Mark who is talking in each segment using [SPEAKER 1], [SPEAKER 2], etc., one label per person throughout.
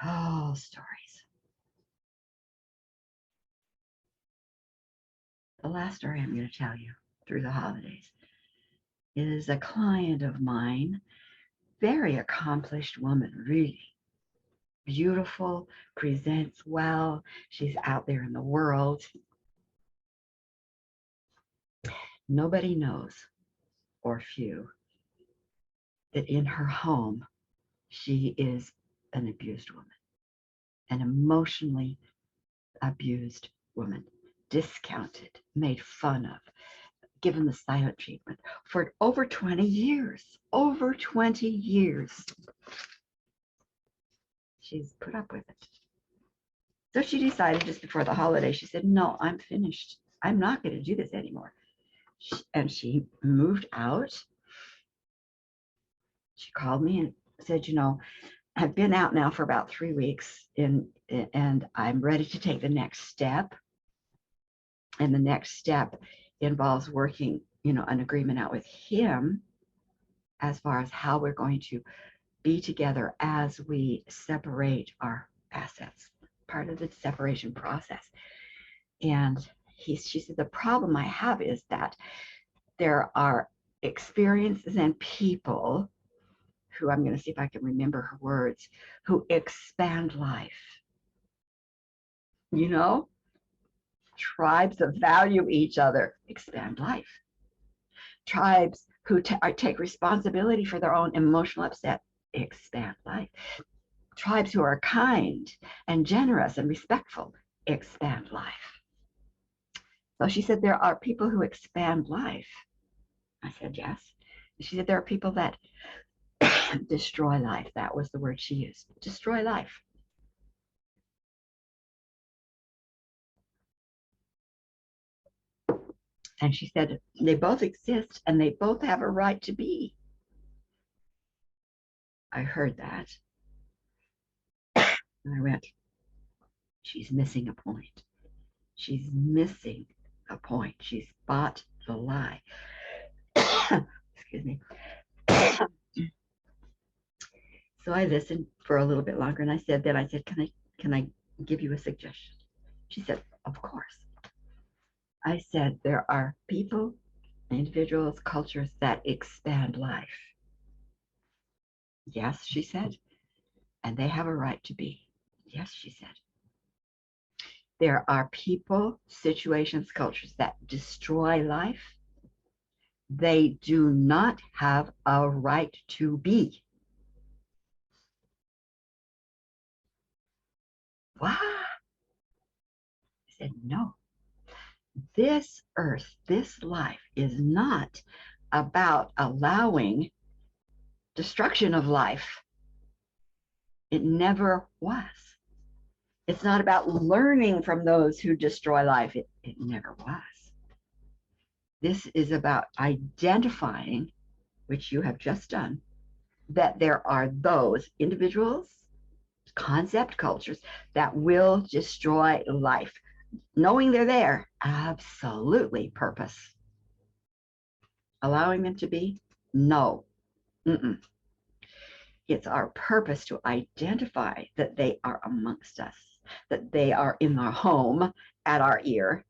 [SPEAKER 1] Oh, stories. The last story I'm going to tell you through the holidays is a client of mine, very accomplished woman, really beautiful, presents well. She's out there in the world. Nobody knows, or few, that in her home, she is an abused woman, an emotionally abused woman, discounted, made fun of, given the silent treatment for over 20 years. Over 20 years. She's put up with it. So she decided just before the holiday, she said, no, I'm finished. I'm not going to do this anymore. And she moved out. She called me and said, I've been out now for about 3 weeks and I'm ready to take the next step. And the next step involves working, an agreement out with him as far as how we're going to be together as we separate our assets, part of the separation process. And she said, the problem I have is that there are experiences and people who, I'm going to see if I can remember her words, who expand life. Tribes that value each other expand life. Tribes who take responsibility for their own emotional upset expand life. Tribes who are kind and generous and respectful expand life. So she said, there are people who expand life. I said, yes. She said, there are people that destroy life. That was the word she used. Destroy life. And she said, they both exist and they both have a right to be. I heard that. And I went, she's missing a point. She's missing a point. She's bought the lie. Excuse me. So I listened for a little bit longer and I said, can I give you a suggestion? She said, of course. I said, there are people, individuals, cultures that expand life. Yes, she said, and they have a right to be. Yes, she said. There are people, situations, cultures that destroy life. They do not have a right to be. What? I said, no. This earth, this life is not about allowing destruction of life. It never was. It's not about learning from those who destroy life. It never was. This is about identifying, which you have just done, that there are those individuals, concept cultures that will destroy life. Knowing they're there, absolutely purpose. Allowing them to be? No. Mm-mm. It's our purpose to identify that they are amongst us, that they are in our home, at our ear.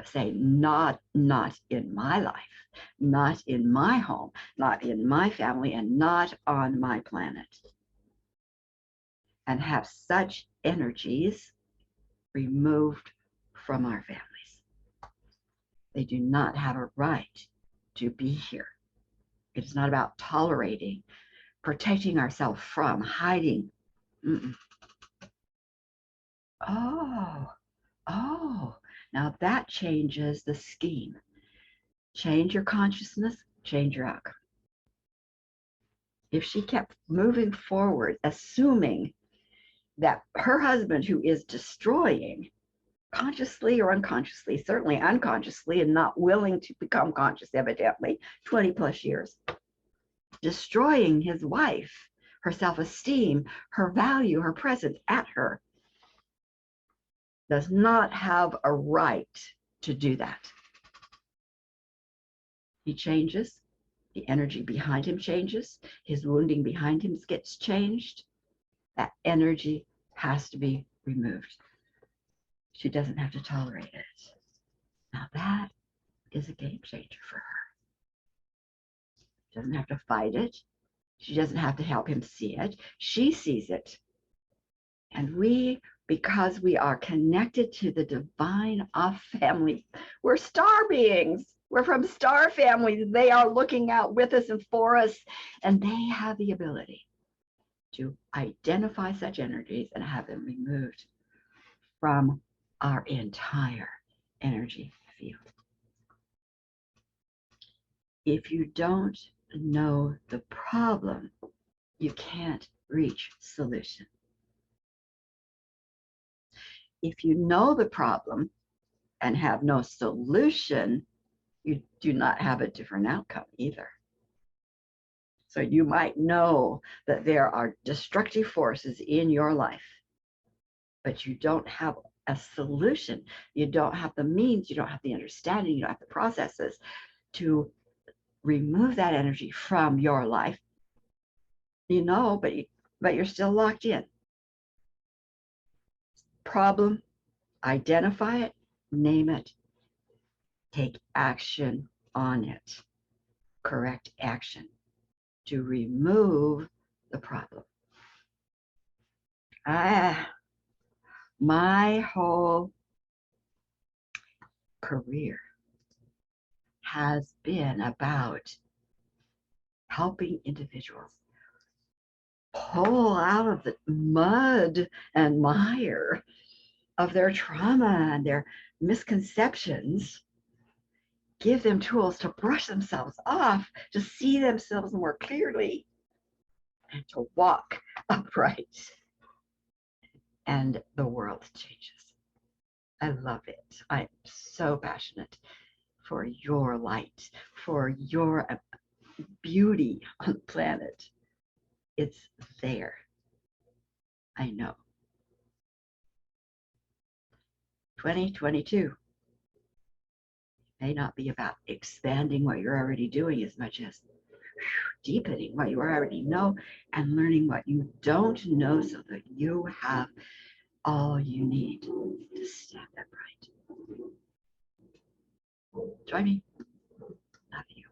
[SPEAKER 1] Say, not in my life, not in my home, not in my family, and not on my planet. And have such energies removed from our families. They do not have a right to be here. It's not about tolerating, protecting ourselves from, hiding. Mm-mm. Oh, now that changes the scheme. Change your consciousness, change your outcome. If she kept moving forward, assuming that her husband, who is destroying, consciously or unconsciously, certainly unconsciously and not willing to become conscious, evidently, 20 plus years, destroying his wife, her self-esteem, her value, her presence at her, does not have a right to do that. He changes, the energy behind him changes, his wounding behind him gets changed. That energy has to be removed. She doesn't have to tolerate it. Now that is a game changer for her. She doesn't have to fight it. She doesn't have to help him see it. She sees it. And we, because we are connected to the divine off family, we're star beings. We're from star families. They are looking out with us and for us, and they have the ability to identify such energies and have them removed from our entire energy field. If you don't know the problem, you can't reach solution. If you know the problem and have no solution, you do not have a different outcome either. So you might know that there are destructive forces in your life, but you don't have a solution. You don't have the means, you don't have the understanding, you don't have the processes to remove that energy from your life. You know, but you're still locked in. Problem, identify it, name it, take action on it. Correct action to remove the problem. My whole career has been about helping individuals pull out of the mud and mire of their trauma and their misconceptions, give them tools to brush themselves off, to see themselves more clearly, and to walk upright. And the world changes. I love it. I'm so passionate for your light, for your beauty on the planet. It's there. I know. 2022 may not be about expanding what you're already doing as much as deepening what you already know and learning what you don't know so that you have all you need to stand upright. Join me. Love you.